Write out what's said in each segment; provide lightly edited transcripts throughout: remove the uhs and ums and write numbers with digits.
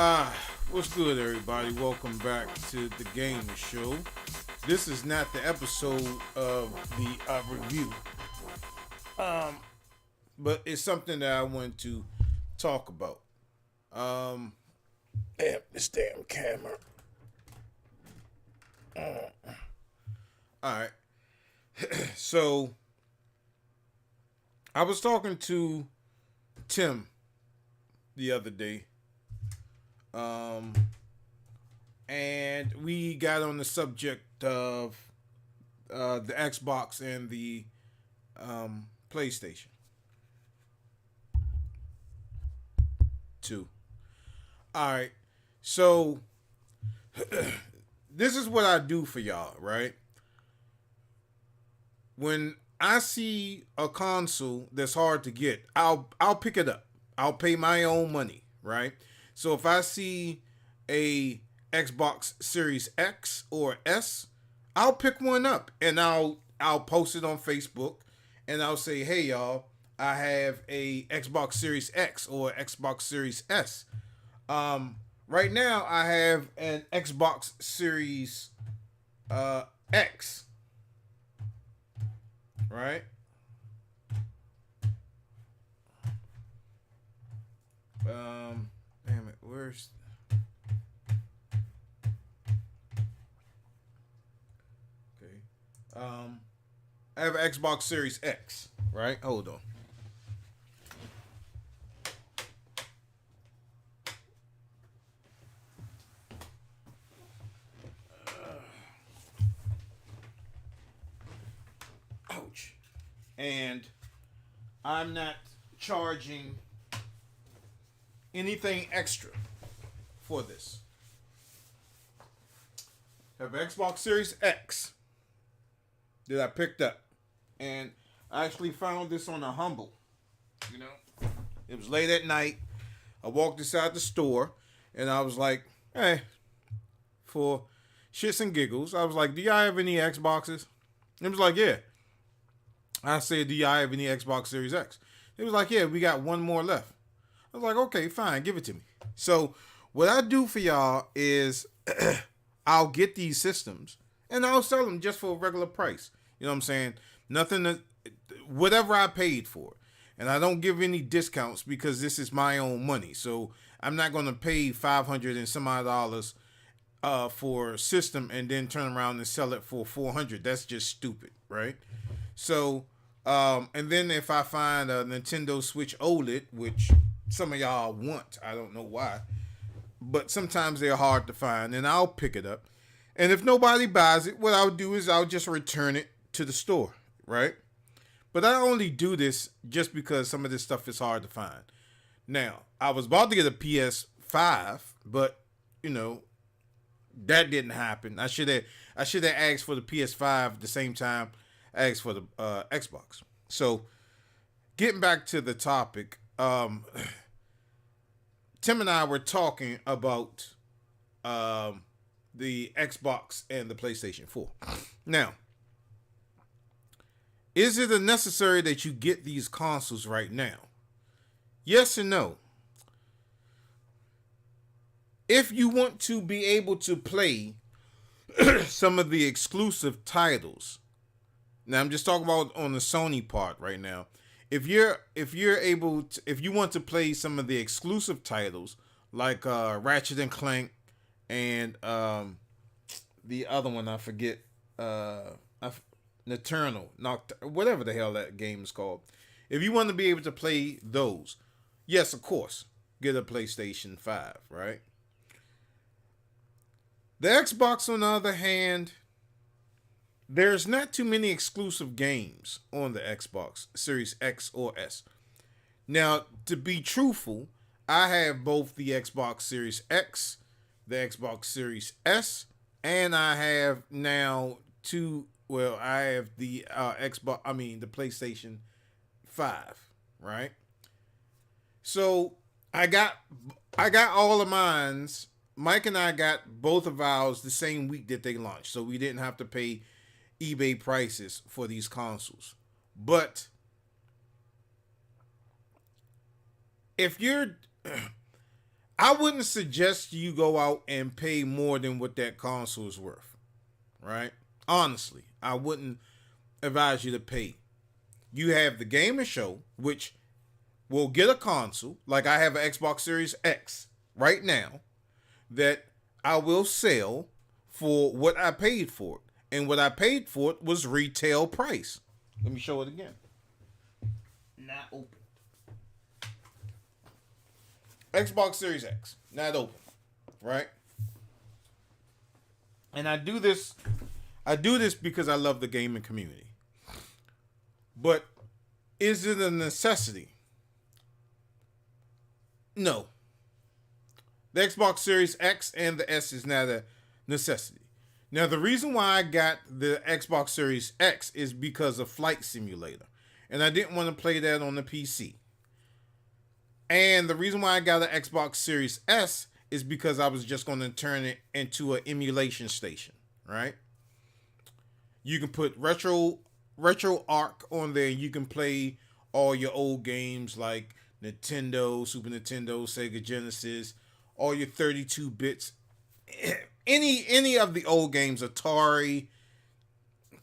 Ah, what's good, everybody? Welcome back to the Gamer Show. This is not the episode of the review, but it's something that I want to talk about. Damn, this damn camera. All right. So, I was talking to Tim the other day. And we got on the subject of the Xbox and the PlayStation 2. All right. So, this is what I do for y'all, right? When I see a console that's hard to get, I'll pick it up. I'll pay my own money, right? So if I see a Xbox Series X or S, I'll pick one up and I'll post it on Facebook and I'll say, "Hey y'all, I have a Xbox Series X or Xbox Series S." Right now I have an Xbox Series X. Right? Damn it, where's... Okay. I have an Xbox Series X, right? Hold on. Ouch. And I'm not charging anything extra for this. I have Xbox Series X that I picked up. And I actually found this on a Humble. You know? It was late at night. I walked inside the store and I was like, hey, for shits and giggles, I was like, do y'all have any Xboxes? It was like, yeah. I said, do y'all have any Xbox Series X? It was like, yeah, we got one more left. I was like, okay, fine, give it to me. So what I do for y'all is I'll get these systems and I'll sell them just for a regular price. You know what I'm saying? Nothing that, whatever I paid for. And I don't give any discounts because this is my own money. So I'm not going to pay $500 and some odd dollars for a system and then turn around and sell it for $400. That's just stupid, right? So, and then if I find a Nintendo Switch OLED, which some of y'all want, I don't know why, but sometimes they're hard to find, and I'll pick it up. And if nobody buys it, what I'll do is I'll just return it to the store, right? But I only do this just because some of this stuff is hard to find. Now, I was about to get a PS5, but, you know, that didn't happen. I should have asked for the PS5 at the same time I asked for the Xbox. So, getting back to the topic, Tim and I were talking about the Xbox and the PlayStation 4. Now, is it necessary that you get these consoles right now? Yes and no. If you want to be able to play some of the exclusive titles, now I'm just talking about on the Sony part right now. If you're able to, if you want to play some of the exclusive titles like Ratchet and Clank and the other one I forget, Eternal, whatever the hell that game is called. If you want to be able to play those, yes, of course, get a PlayStation 5, right? The Xbox, on the other hand, there's not too many exclusive games on the Xbox Series X or S. Now, to be truthful, I have both the Xbox Series X, the Xbox Series S, and I have now I have the the PlayStation 5, right? So I got all of mine's. Mike and I got both of ours the same week that they launched, so we didn't have to pay eBay prices for these consoles. But if you're I wouldn't suggest you go out and pay more than what that console is worth, right? Honestly, I wouldn't advise you to pay. You have the Game and Show, which will get a console. Like I have an Xbox Series X right now that I will sell for what I paid for it. And what I paid for it was retail price. Let me show it again. Not open. Xbox Series X, not open, right? And I do this because I love the gaming community. But is it a necessity? No. The Xbox Series X and the S is not a necessity. Now, the reason why I got the Xbox Series X is because of Flight Simulator. And I didn't want to play that on the PC. And the reason why I got an Xbox Series S is because I was just going to turn it into an emulation station, right? You can put retro arc on there. You can play all your old games like Nintendo, Super Nintendo, Sega Genesis, all your 32 bits, any of the old games, Atari,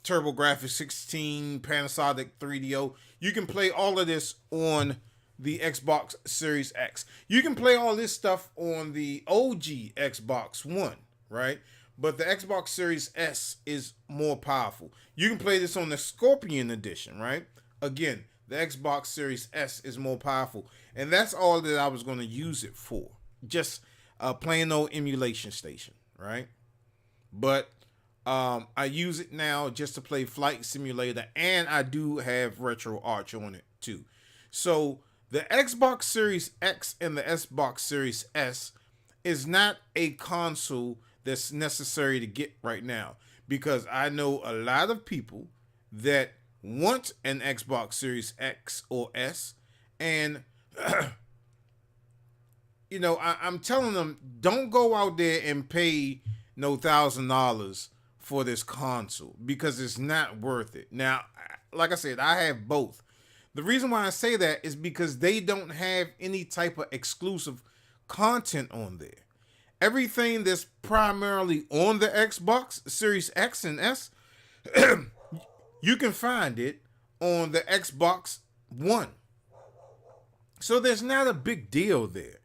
TurboGrafx 16, Panasonic 3DO. You can play all of this on the Xbox Series X. You can play all this stuff on the OG Xbox One, right? But the Xbox Series S is more powerful. You can play this on the Scorpion Edition, right? Again, the Xbox Series S is more powerful. And that's all that I was going to use it for. Just a plain old emulation station, right? But I use it now just to play Flight Simulator. And I do have Retro Arch on it too. So the Xbox Series X and the Xbox Series S is not a console that's necessary to get right now, because I know a lot of people that want an Xbox Series X or S, and you know, I'm telling them, don't go out there and pay no $1,000 for this console, because it's not worth it. Now, like I said, I have both. The reason why I say that is because they don't have any type of exclusive content on there. Everything that's primarily on the Xbox Series X and S, you can find it on the Xbox One. So there's not a big deal there.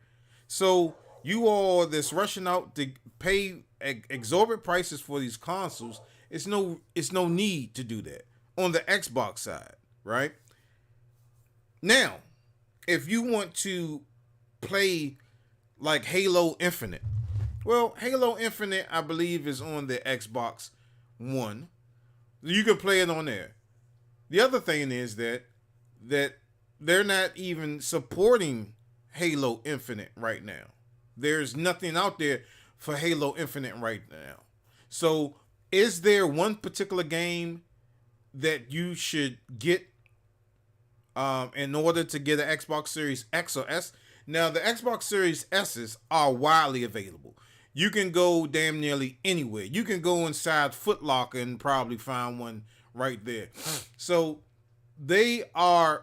So you all that's rushing out to pay exorbitant prices for these consoles, it's no need to do that on the Xbox side, right? Now, if you want to play like Halo Infinite, well, Halo Infinite, I believe, is on the Xbox One. You can play it on there. The other thing is that they're not even supporting Halo Infinite right now. There's nothing out there for Halo Infinite right now. So, is there one particular game that you should get in order to get an Xbox Series X or S? Now, the Xbox Series S's are widely available. You can go damn nearly anywhere. You can go inside Foot Locker and probably find one right there. So they are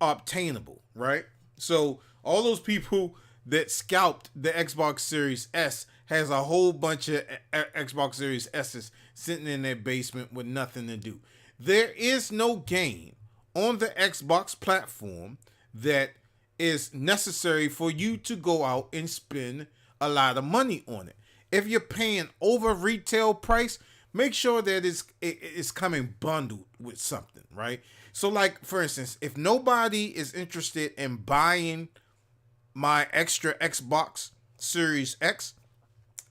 obtainable, right? So all those people that scalped the Xbox Series S has a whole bunch of Xbox Series S's sitting in their basement with nothing to do. There is no game on the Xbox platform that is necessary for you to go out and spend a lot of money on it. If you're paying over retail price, make sure that it's coming bundled with something, right? So like, for instance, if nobody is interested in buying my extra Xbox Series X,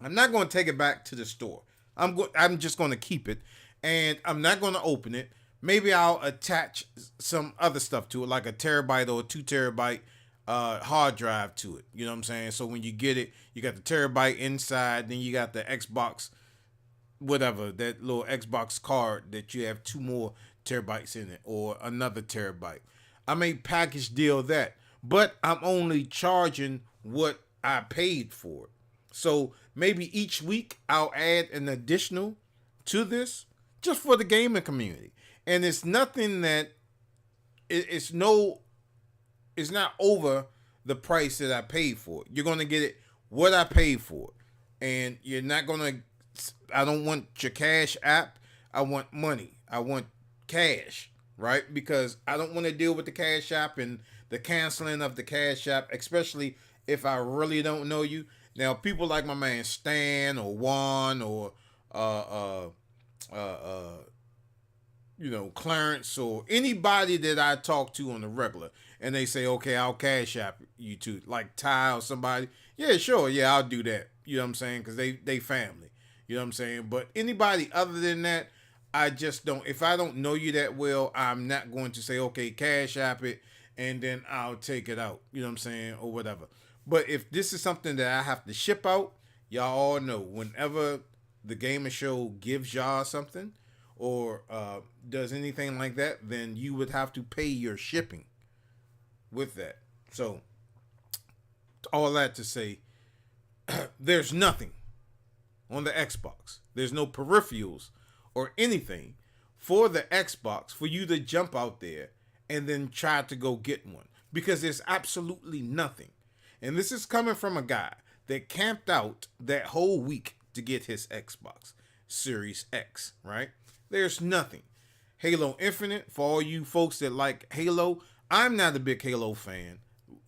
I'm not going to take it back to the store. I'm just going to keep it, and I'm not going to open it. Maybe I'll attach some other stuff to it, like a terabyte or a 2 terabyte hard drive to it. You know what I'm saying? So when you get it, you got the terabyte inside, then you got the Xbox, whatever, that little Xbox card that you have 2 more terabytes in it, or another terabyte. I may package deal that, but I'm only charging what I paid for it. So maybe each week I'll add an additional to this just for the gaming community. And it's nothing that it's not over the price that I paid for it. You're going to get it what I paid for it. And you're not going to, I don't want your cash app. I want money. I want cash, right? Because I don't want to deal with the cash app and the canceling of the cash app, especially if I really don't know you. Now, people like my man Stan or Juan or Clarence or anybody that I talk to on the regular, and they say, okay, I'll cash app you too, like Ty or somebody. Yeah, sure, yeah, I'll do that. You know what I'm saying? Because they family. You know what I'm saying? But anybody other than that, I just don't. If I don't know you that well, I'm not going to say, okay, cash app it, and then I'll take it out. You know what I'm saying? Or whatever. But if this is something that I have to ship out, y'all all know whenever the Gamer Show gives y'all something or does anything like that, then you would have to pay your shipping with that. So, all that to say, there's nothing on the Xbox. There's no peripherals or anything for the Xbox for you to jump out there and then try to go get one. Because there's absolutely nothing. And this is coming from a guy that camped out that whole week to get his Xbox Series X, right? There's nothing. Halo Infinite, for all you folks that like Halo, I'm not a big Halo fan.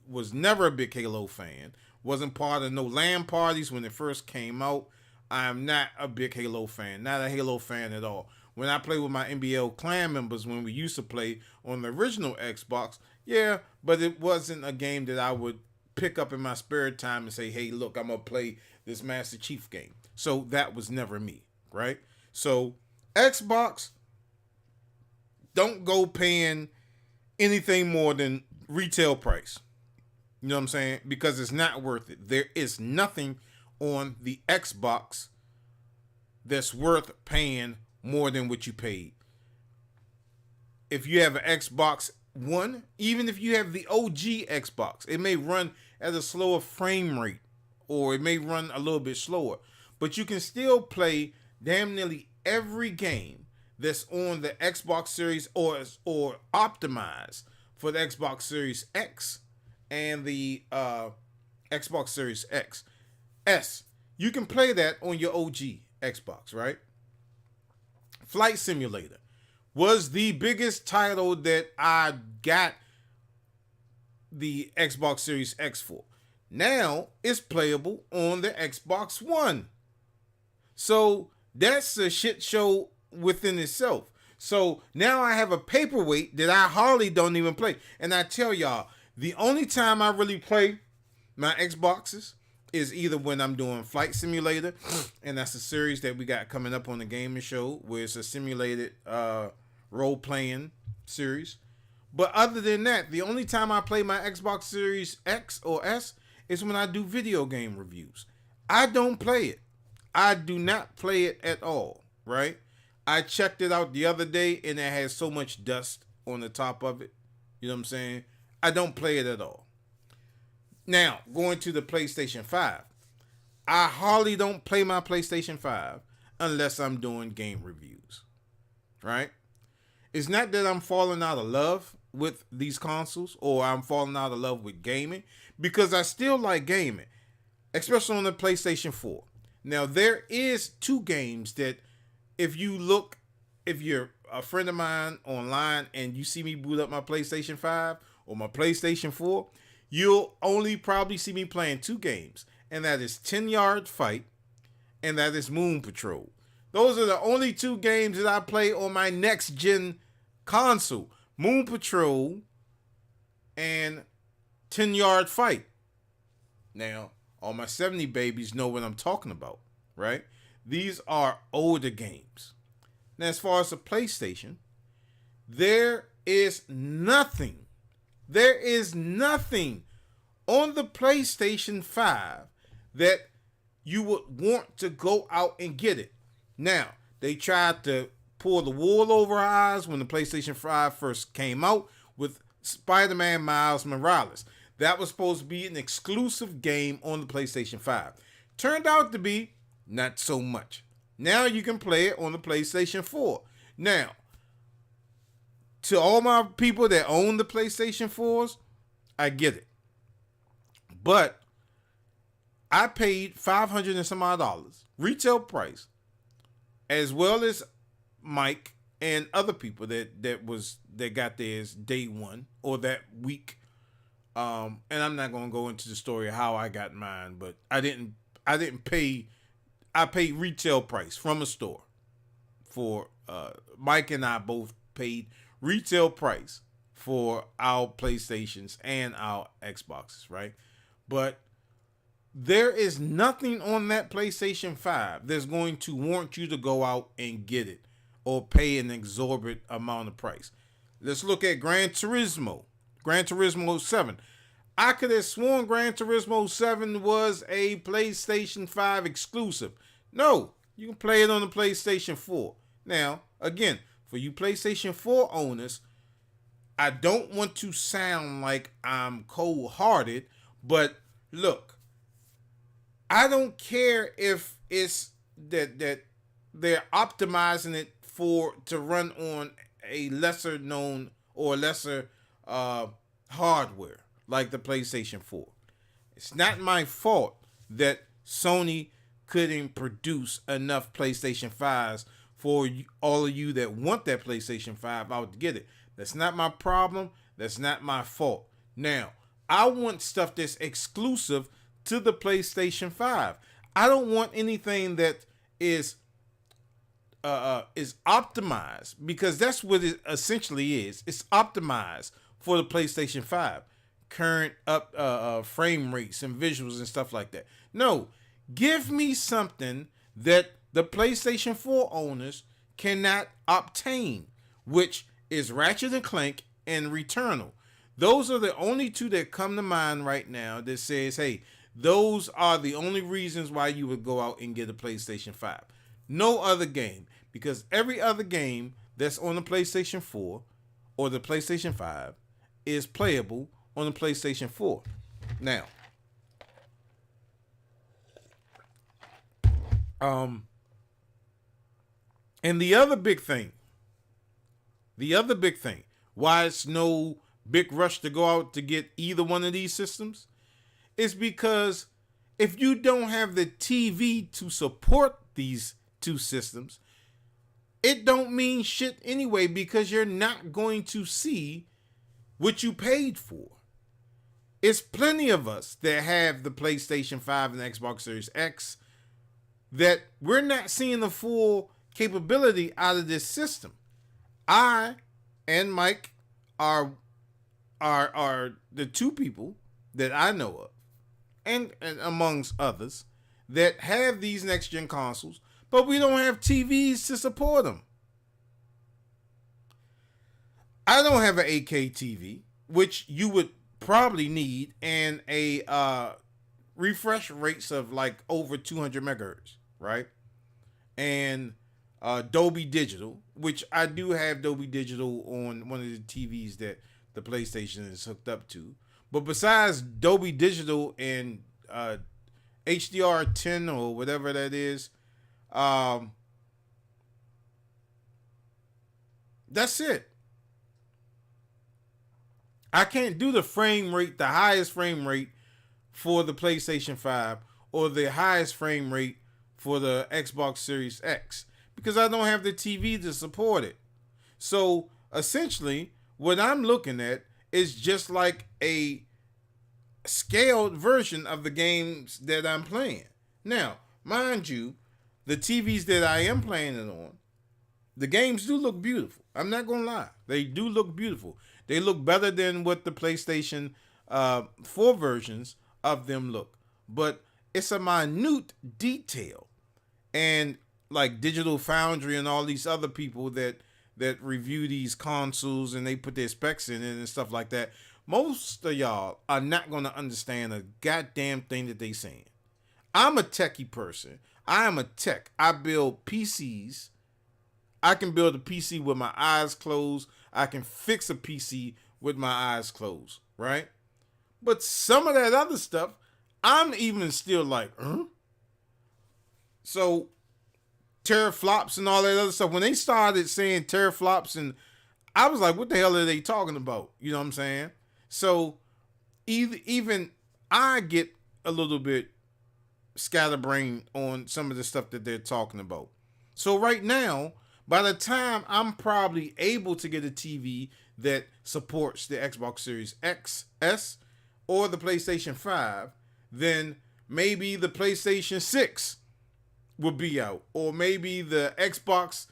Was never a big Halo fan. Wasn't part of no LAN parties when it first came out. I'm not a big Halo fan. Not a Halo fan at all. When I play with my NBL clan members when we used to play on the original Xbox, yeah, but it wasn't a game that I would pick up in my spare time and say, hey, look, I'm going to play this Master Chief game. So that was never me, right? So Xbox, don't go paying anything more than retail price. You know what I'm saying? Because it's not worth it. There is nothing on the Xbox that's worth paying more than what you paid. If you have an Xbox One, even if you have the OG Xbox, it may run at a slower frame rate or it may run a little bit slower, but you can still play damn nearly every game that's on the Xbox Series or optimized for the Xbox Series X and the Xbox Series X. You can play that on your OG Xbox, right? Flight Simulator was the biggest title that I got the Xbox Series X for. Now it's playable on the Xbox One. So that's a shit show within itself. So now I have a paperweight that I hardly don't even play. And I tell y'all, the only time I really play my Xboxes is either when I'm doing Flight Simulator, and that's a series that we got coming up on the Gaming Show, where it's a simulated role-playing series. But other than that, the only time I play my Xbox Series X or S is when I do video game reviews. I don't play it. I do not play it at all, right? I checked it out the other day, and it has so much dust on the top of it. You know what I'm saying? I don't play it at all. Now, going to the PlayStation 5. I hardly don't play my PlayStation 5 unless I'm doing game reviews, right? It's not that I'm falling out of love with these consoles or I'm falling out of love with gaming, because I still like gaming, especially on the PlayStation 4. Now, there is two games that if you're a friend of mine online and you see me boot up my PlayStation 5 or my PlayStation 4, you'll only probably see me playing two games, and that is 10-Yard Fight and that is Moon Patrol. Those are the only two games that I play on my next gen console. Moon Patrol and 10-Yard Fight. Now, all my 70 babies know what I'm talking about, right? These are older games. Now, as far as the PlayStation, there is nothing on the PlayStation 5 that you would want to go out and get it. Now, they tried to pull the wool over our eyes when the PlayStation 5 first came out with Spider-Man Miles Morales. That was supposed to be an exclusive game on the PlayStation 5. Turned out to be not so much. Now you can play it on the PlayStation 4. Now, to all my people that own the PlayStation 4s, I get it. But I paid $500 and some odd dollars, retail price, as well as Mike and other people that got theirs day one or that week. And I'm not gonna go into the story of how I got mine, but I didn't pay. I paid retail price from a store for Mike and I both paid retail price for our PlayStations and our Xboxes, right? But there is nothing on that PlayStation 5 that's going to warrant you to go out and get it or pay an exorbitant amount of price. Let's look at Gran Turismo 7. I could have sworn Gran Turismo 7 was a PlayStation 5 exclusive. No, you can play it on the PlayStation 4. Now, again, for you PlayStation 4 owners, I don't want to sound like I'm cold-hearted, but look, I don't care if it's that they're optimizing it to run on a lesser known or lesser hardware like the PlayStation 4. It's not my fault that Sony couldn't produce enough PlayStation 5s for all of you that want that PlayStation 5 out to get it. That's not my problem. That's not my fault. Now, I want stuff that's exclusive to the PlayStation 5. I don't want anything that is optimized, because that's what it essentially is. It's optimized for the PlayStation 5. Current frame rates and visuals and stuff like that. No, give me something that the PlayStation 4 owners cannot obtain, which is Ratchet and Clank and Returnal. Those are the only two that come to mind right now that says, hey, those are the only reasons why you would go out and get a PlayStation 5. No other game, because every other game that's on the PlayStation 4 or the PlayStation 5 is playable on the PlayStation 4. Now, and the other big thing, why it's no big rush to go out to get either one of these systems, is because if you don't have the TV to support these two systems, it don't mean shit anyway, because you're not going to see what you paid for. It's plenty of us that have the PlayStation 5 and the Xbox Series X that we're not seeing the full capability out of this system. I and Mike are the two people that I know of, and amongst others, that have these next gen consoles, but we don't have TVs to support them. I don't have an 8K TV, which you would probably need, and a refresh rates of like over 200 megahertz, right? And Dolby Digital, which I do have Dolby Digital on one of the TVs that the PlayStation is hooked up to. But besides Dolby Digital and HDR10 or whatever that is, that's it. I can't do the frame rate, the highest frame rate for the PlayStation 5 or the highest frame rate for the Xbox Series X, because I don't have the TV to support it. So essentially, what I'm looking at is just like a scaled version of the games that I'm playing. Now, mind you, the TVs that I am playing it on, the games do look beautiful. I'm not going to lie. They do look beautiful. They look better than what the PlayStation 4 versions of them look. But it's a minute detail. And like Digital Foundry and all these other people that review these consoles and they put their specs in it and stuff like that, most of y'all are not going to understand a goddamn thing that they saying. I'm a techie person. I am a tech. I build PCs. I can build a PC with my eyes closed. I can fix a PC with my eyes closed, right? But some of that other stuff, I'm even still like, So teraflops and all that other stuff, when they started saying teraflops, and I was like, what the hell are they talking about? You know what I'm saying? So even I get a little bit scatterbrain on some of the stuff that they're talking about. So right now, by the time I'm probably able to get a TV that supports the Xbox Series X, S, or the PlayStation 5, then maybe the PlayStation 6 will be out, or maybe the Xbox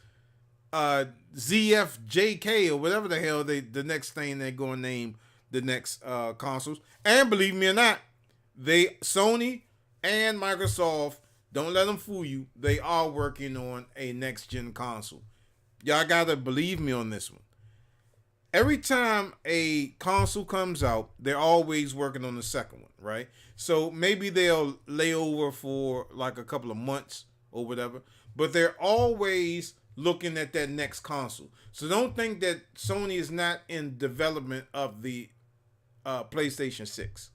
ZFJK or whatever the hell the next thing they're going to name the next consoles. And believe me or not, Sony and Microsoft, don't let them fool you, they are working on a next gen console. Y'all gotta believe me on this one. Every time a console comes out, they're always working on the second one, right? So maybe they'll lay over for like a couple of months or whatever, but they're always looking at that next console. So don't think that Sony is not in development of the PlayStation 6.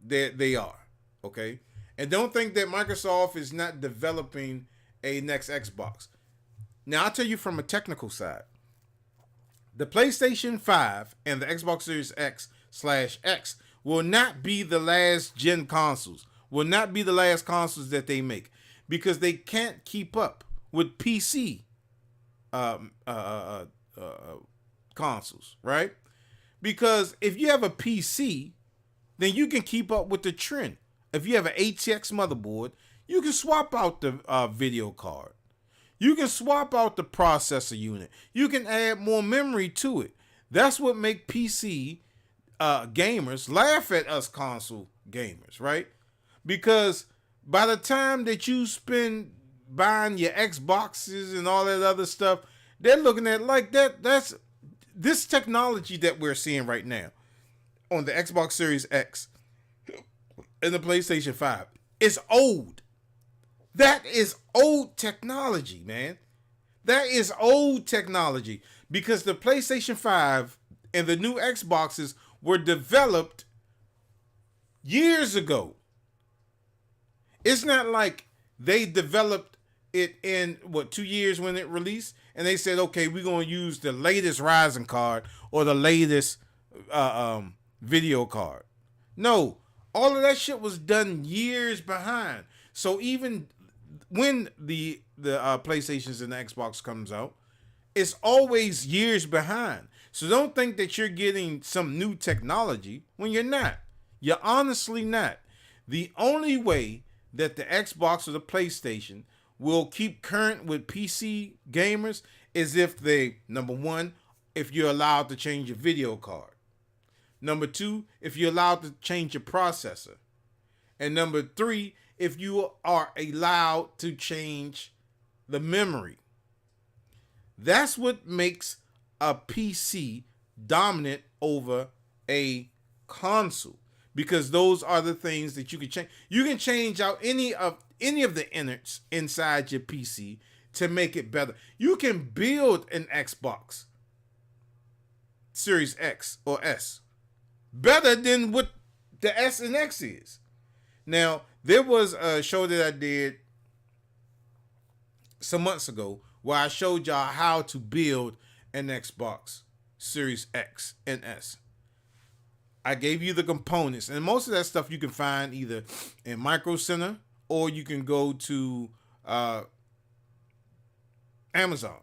They are, okay? And don't think that Microsoft is not developing a next Xbox. Now, I'll tell you from a technical side. The PlayStation 5 and the Xbox Series X/X will not be the last gen consoles, will not be the last consoles that they make, because they can't keep up with PC consoles, right? Because if you have a PC, then you can keep up with the trend. If you have an ATX motherboard, you can swap out the video card. You can swap out the processor unit. You can add more memory to it. That's what make PC gamers laugh at us console gamers, right? Because by the time that you spend buying your Xboxes and all that other stuff, they're looking at like that's this technology that we're seeing right now on the Xbox Series X and the PlayStation 5 is old. That is old technology, man. That is old technology, because the PlayStation 5 and the new Xboxes were developed years ago. It's not like they developed it in 2 years when it released, and they said, okay, we're going to use the latest Ryzen card or the latest video card. No, all of that shit was done years behind. So even when the PlayStations and the Xbox comes out, it's always years behind. So don't think that you're getting some new technology when you're not. You're honestly not. The only way that the Xbox or the PlayStation will keep current with PC gamers is if they, number one, if you're allowed to change your video card. Number two, if you're allowed to change your processor. And number three, if you are allowed to change the memory. That's what makes a PC dominant over a console, because those are the things that you can change. You can change out any of the innards inside your PC to make it better. You can build an Xbox Series X or S better than what the S and X is. Now, there was a show that I did some months ago where I showed y'all how to build an Xbox Series X and S. I gave you the components, and most of that stuff you can find either in Micro Center or you can go to Amazon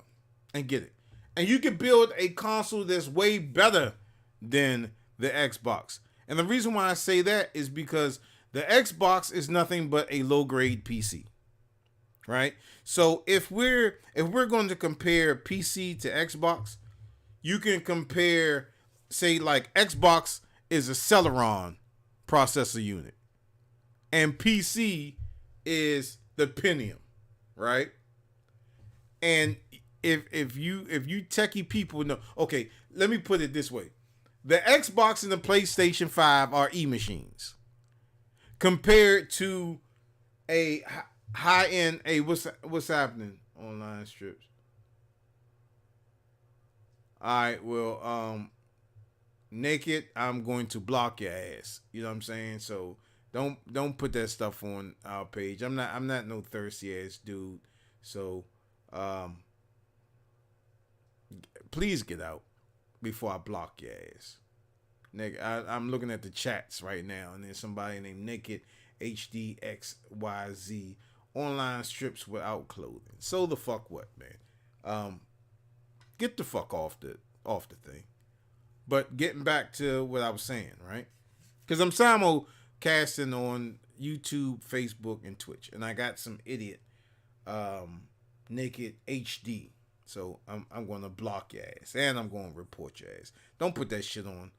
and get it. And you can build a console that's way better than the Xbox. And the reason why I say that is because the Xbox is nothing but a low-grade PC, right? So if we're going to compare PC to Xbox, you can compare, say, like Xbox is a Celeron processor unit, and PC is the Pentium, right? And if you techie people know, okay, let me put it this way: the Xbox and the PlayStation 5 are e-machines compared to a high-end. Hey, what's happening? Online strips. All right, well, naked, I'm going to block your ass. You know what I'm saying? So don't put that stuff on our page. I'm not no thirsty ass dude. So please get out before I block your ass. Nigga, I'm looking at the chats right now, and there's somebody named Naked HD XYZ online strips without clothing. So the fuck what, man? Get the fuck off the thing. But getting back to what I was saying, right? Because I'm simulcasting on YouTube, Facebook, and Twitch, and I got some idiot naked HD. So I'm going to block your ass, and I'm going to report your ass. Don't put that shit on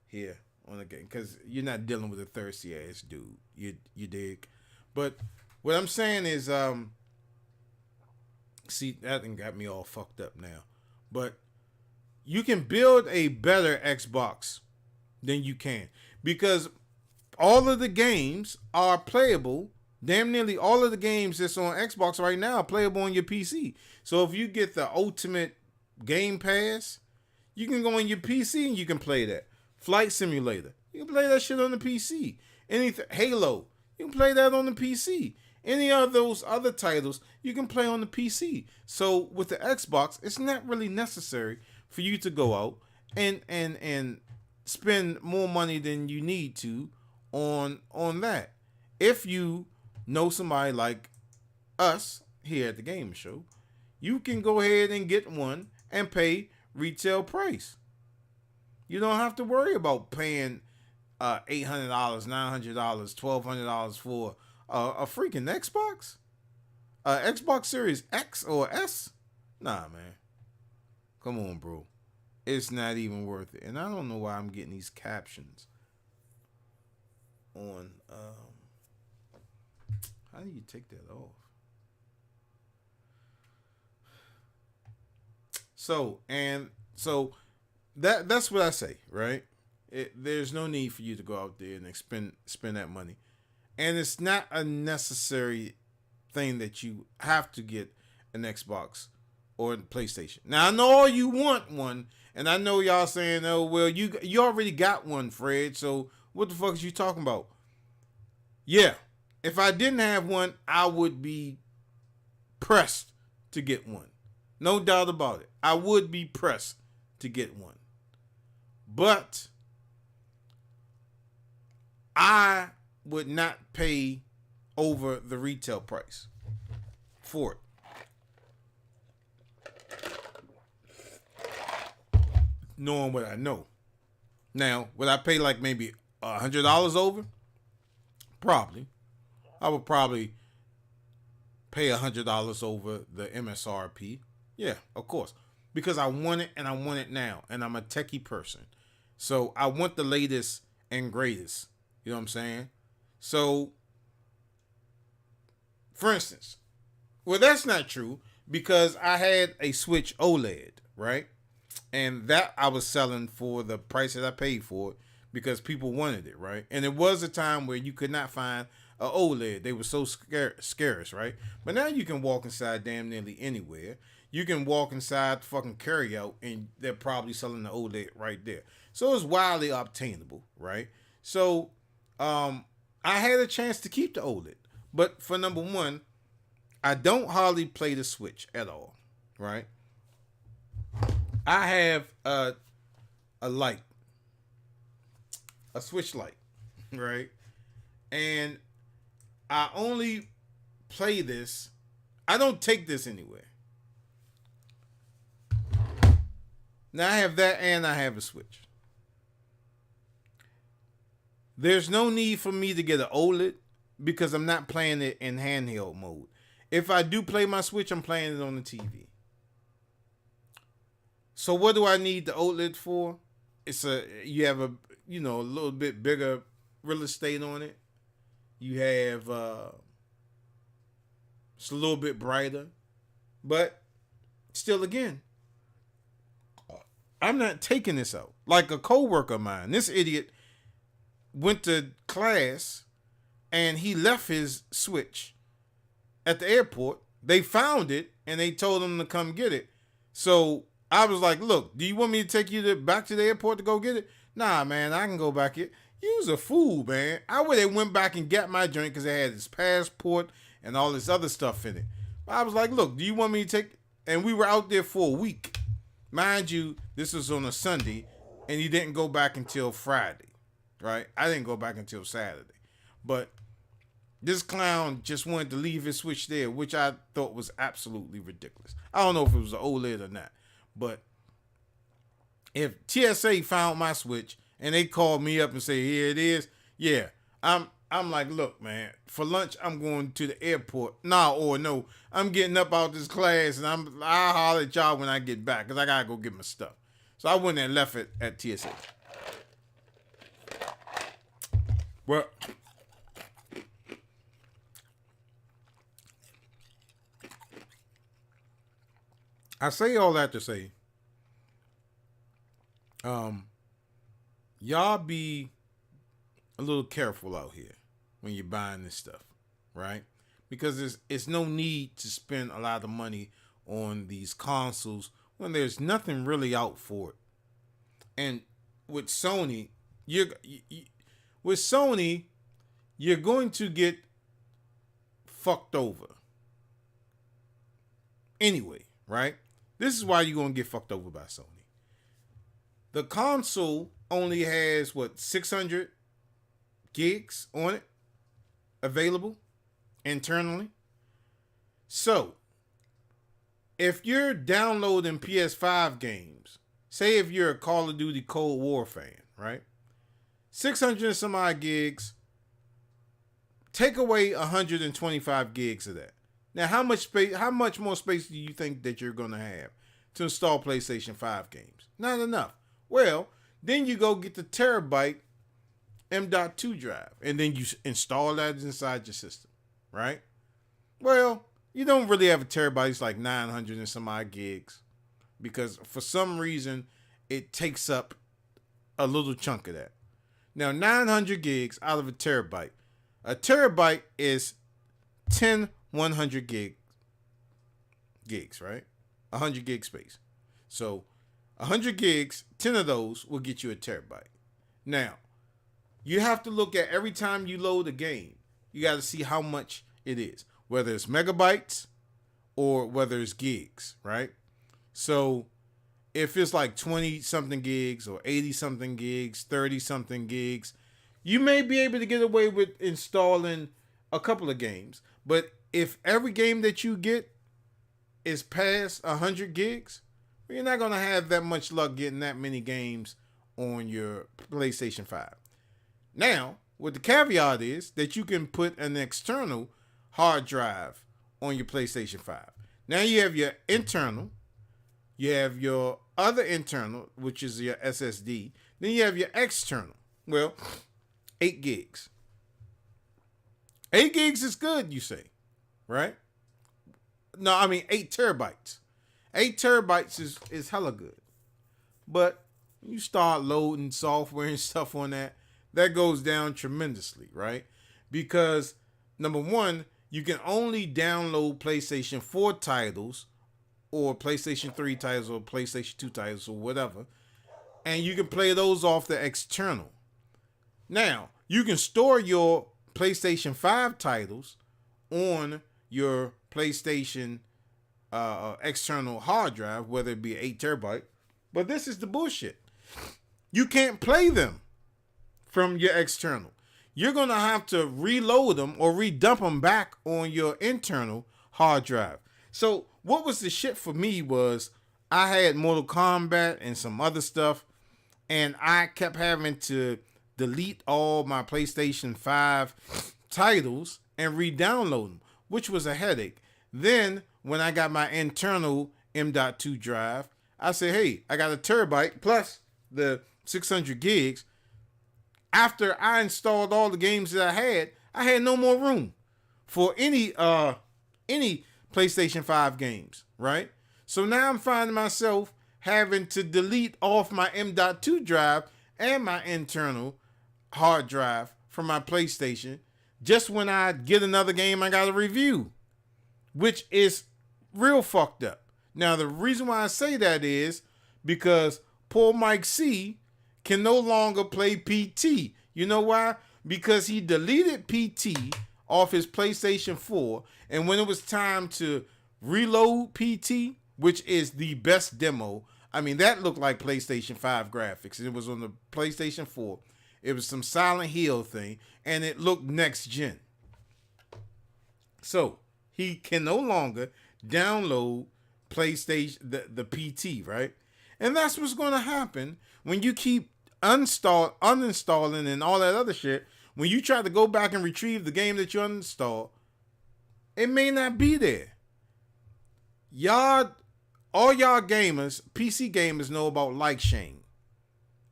here on the game, because you're not dealing with a thirsty ass dude. You dig? But what I'm saying is, see, that thing got me all fucked up now. But you can build a better Xbox than you can, because all of the games are playable. Damn nearly all of the games that's on Xbox right now are playable on your PC. So if you get the ultimate Game Pass, you can go on your PC and you can play that. Flight Simulator, you can play that shit on the PC. Anything, Halo, you can play that on the PC. Any of those other titles, you can play on the PC. So with the Xbox, it's not really necessary for you to go out and spend more money than you need to on that. If you know somebody like us here at the Gaming Show, you can go ahead and get one and pay retail price. You don't have to worry about paying $800, $900, $1,200 for a freaking Xbox. Xbox Series X or S? Nah, man. Come on, bro. It's not even worth it. And I don't know why I'm getting these captions on... how do you take that off? So that's what I say, right? There's no need for you to go out there and spend that money. And it's not a necessary thing that you have to get an Xbox or a PlayStation. Now, I know you want one, and I know y'all saying, oh, well, you already got one, Fred, so what the fuck is you talking about? Yeah. If I didn't have one, I would be pressed to get one. No doubt about it. I would be pressed to get one. But I would not pay over the retail price for it. Knowing what I know. Now, would I pay like maybe $100 over? Probably. I would probably pay $100 over the MSRP. Yeah, of course. Because I want it and I want it now. And I'm a techie person. So I want the latest and greatest. You know what I'm saying? So, for instance, well, that's not true because I had a Switch OLED, right? And that I was selling for the price that I paid for it because people wanted it, right? And it was a time where you could not find a OLED. They were so scarce, right? But now you can walk inside damn nearly anywhere. You can walk inside fucking carryout and they're probably selling the OLED right there. So it's widely obtainable, right? So I had a chance to keep the OLED. But for number one, I don't hardly play the Switch at all, right? I have a light, a Switch light, right? And I only play this. I don't take this anywhere. Now I have that and I have a Switch. There's no need for me to get an OLED because I'm not playing it in handheld mode. If I do play my Switch, I'm playing it on the TV. So what do I need the OLED for? You have a little bit bigger real estate on it. You have it's a little bit brighter, but still, again, I'm not taking this out. Like a coworker of mine, this idiot went to class and he left his Switch at the airport. They found it and they told him to come get it. So I was like, look, do you want me to take you back to the airport to go get it? Nah, man, I can go back here. You's a fool, man. I would have went back and got my drink because they had his passport and all this other stuff in it. But I was like, look, do you want me to take... And we were out there for a week. Mind you, this was on a Sunday, and he didn't go back until Friday, right? I didn't go back until Saturday. But This clown just wanted to leave his Switch there, which I thought was absolutely ridiculous. I don't know if it was an OLED or not, but if TSA found my Switch and they called me up and say, here it is, yeah, I'm like, look, man, for lunch, I'm going to the airport. No, I'm getting up out this class and I'll holler at y'all when I get back because I got to go get my stuff. So I went and left it at TSA. Well, I say all that to say, y'all be a little careful out here when you're buying this stuff, right? Because it's no need to spend a lot of money on these consoles when there's nothing really out for it. And with Sony, you're going to get fucked over. Anyway, right? This is why you're going to get fucked over by Sony. The console only has, 600 gigs on it available internally. So, if you're downloading PS5 games, say if you're a Call of Duty Cold War fan, right? 600 and some odd gigs, take away 125 gigs of that. Now, how much more space do you think that you're going to have to install PlayStation 5 games? Not enough. Well, then you go get the terabyte M.2 drive, and then you install that inside your system, right? Well, you don't really have a terabyte. It's like 900 and some odd gigs because for some reason it takes up a little chunk of that. Now, 900 gigs out of a terabyte. A terabyte is 10 100 gigs, right? 100 gig space. So 100 gigs, 10 of those will get you a terabyte. Now, you have to look at every time you load a game, you got to see how much it is, whether it's megabytes or whether it's gigs, right? So if it's like 20 something gigs or 80 something gigs, 30 something gigs, you may be able to get away with installing a couple of games. But if every game that you get is past 100 gigs, you're not going to have that much luck getting that many games on your PlayStation 5. Now, what the caveat is that you can put an external hard drive on your PlayStation 5. Now you have your internal, you have your other internal, which is your SSD. Then you have your external. Well, 8 gigs. 8 gigs is good, you say, right? No, I mean 8 terabytes. 8 terabytes is hella good. But you start loading software and stuff on that goes down tremendously, right? Because, number one, you can only download PlayStation 4 titles or PlayStation 3 titles or PlayStation 2 titles or whatever, and you can play those off the external. Now, you can store your PlayStation 5 titles on your PlayStation external hard drive, whether it be 8 terabyte, but this is the bullshit. You can't play them from your external. You're going to have to reload them or redump them back on your internal hard drive. So what was the shit for me was I had Mortal Kombat and some other stuff, and I kept having to delete all my PlayStation 5 titles and re-download them, which was a headache. Then when I got my internal M.2 drive, I said, hey, I got a terabyte plus the 600 gigs. After I installed all the games that I had no more room for any PlayStation 5 games, right? So now I'm finding myself having to delete off my M.2 drive and my internal hard drive from my PlayStation just when I get another game I got to review, which is real fucked up. Now, the reason why I say that is because poor MikeC can no longer play PT. You know why? Because he deleted PT off his PlayStation 4, and when it was time to reload PT, which is the best demo, I mean, that looked like PlayStation 5 graphics. It was on the PlayStation 4. It was some Silent Hill thing, and it looked next gen. So he can no longer download PlayStation, the PT, right? And that's what's going to happen when you keep uninstalling and all that other shit. When you try to go back and retrieve the game that you uninstalled, it may not be there. All y'all gamers, PC gamers, know about Like Shane,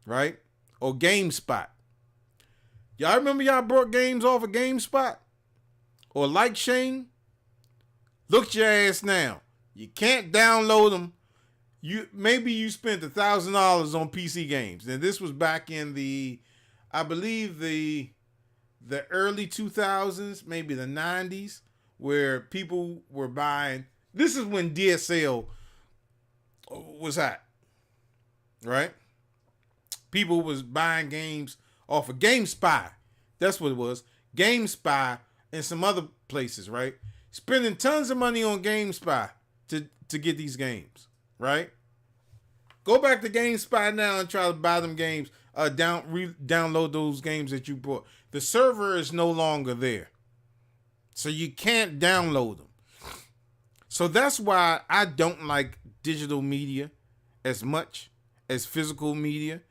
right? Or GameSpot. Y'all remember y'all brought games off of GameSpot or Like Shane? Look your ass now. You can't download them. Maybe you spent $1,000 on PC games, and this was back in I believe the early 2000s, maybe the 90s, where people were buying. This is when DSL was hot, right? People was buying games off of GameSpy. That's what it was. GameSpy and some other places, right? Spending tons of money on GameSpy to get these games, right? Go back to GameSpy now and try to buy them games. Download those games that you bought. The server is no longer there, so you can't download them. So that's why I don't like digital media as much as physical media.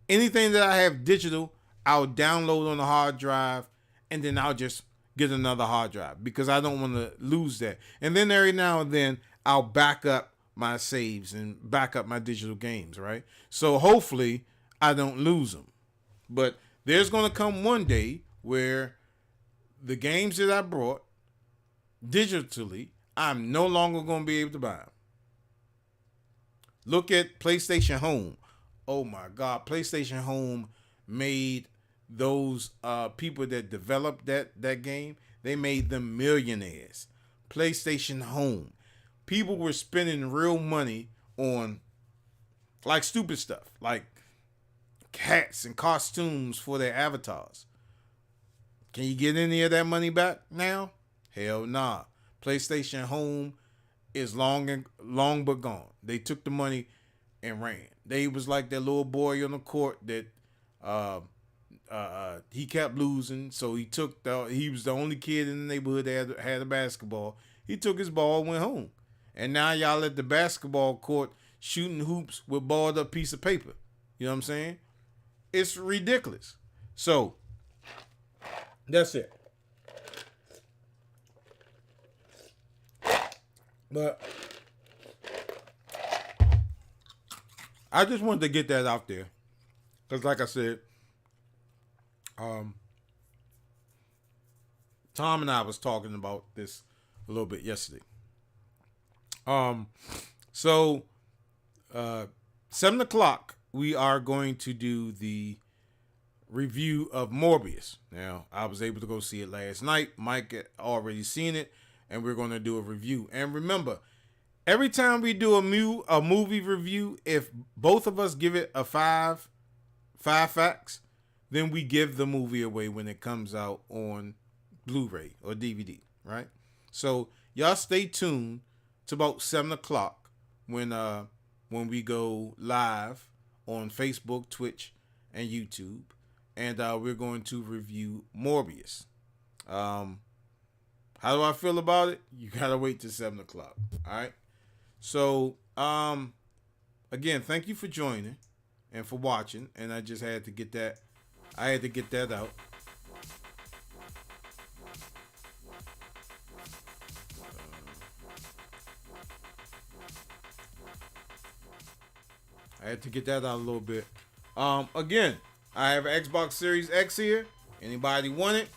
Anything that I have digital, I'll download on a hard drive, and then I'll just get another hard drive because I don't want to lose that. And then every now and then I'll back up my saves and back up my digital games, right? So hopefully I don't lose them. But there's going to come one day where the games that I brought digitally, I'm no longer going to be able to buy them. Look at PlayStation Home. Oh my God, PlayStation Home made those people that developed that game, they made them millionaires. PlayStation Home. People were spending real money on like stupid stuff, like hats and costumes for their avatars. Can you get any of that money back now? Hell nah. PlayStation Home is long but gone. They took the money and ran. They was like that little boy on the court that he kept losing, so he was the only kid in the neighborhood that had a basketball. He took his ball and went home. And now y'all at the basketball court shooting hoops with balled up piece of paper. You know what I'm saying? It's ridiculous. So that's it. But I just wanted to get that out there. Because like I said, Tom and I was talking about this a little bit yesterday. So 7 o'clock, we are going to do the review of Morbius. Now, I was able to go see it last night. Mike had already seen it, and we're going to do a review. And remember, every time we do a movie review, if both of us give it a five facts, then we give the movie away when it comes out on Blu-ray or DVD, right? So y'all stay tuned to about 7 o'clock when we go live on Facebook, Twitch, and YouTube, and we're going to review Morbius. How do I feel about it? You gotta wait till 7 o'clock. All right. So again, thank you for joining and for watching. And I just had to get that. I had to get that out. I had to get that out a little bit. Again, I have an Xbox Series X here. Anybody want it?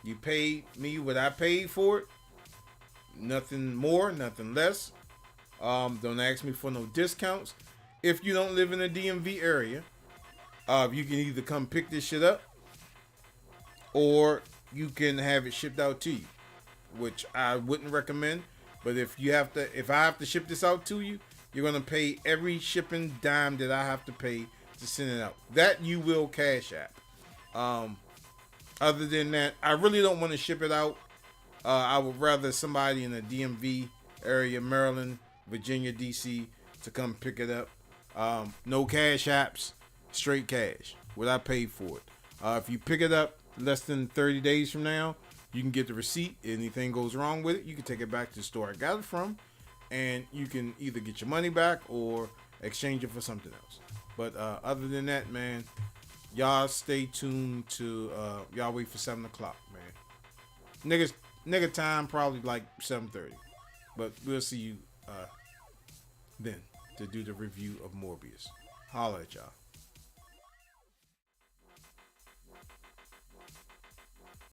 You paid me what I paid for it. Nothing more, nothing less. Don't ask me for no discounts. If you don't live in the DMV area, you can either come pick this shit up or you can have it shipped out to you, which I wouldn't recommend. But if I have to ship this out to you, you're gonna pay every shipping dime that I have to pay to send it out. That you will Cash App. Other than that, I really don't want to ship it out. I would rather somebody in the DMV area, Maryland, Virginia, DC, to come pick it up. No Cash Apps, straight cash. What I paid for it. If you pick it up less than 30 days from now, You can get the receipt. Anything goes wrong with it, you can take it back to the store I got it from, and you can either get your money back or exchange it for something else. But other than that, man, y'all stay tuned to y'all wait for 7 o'clock, man. Nigga time probably like 7:30, but we'll see you then to do the review of Morbius. Holla at y'all.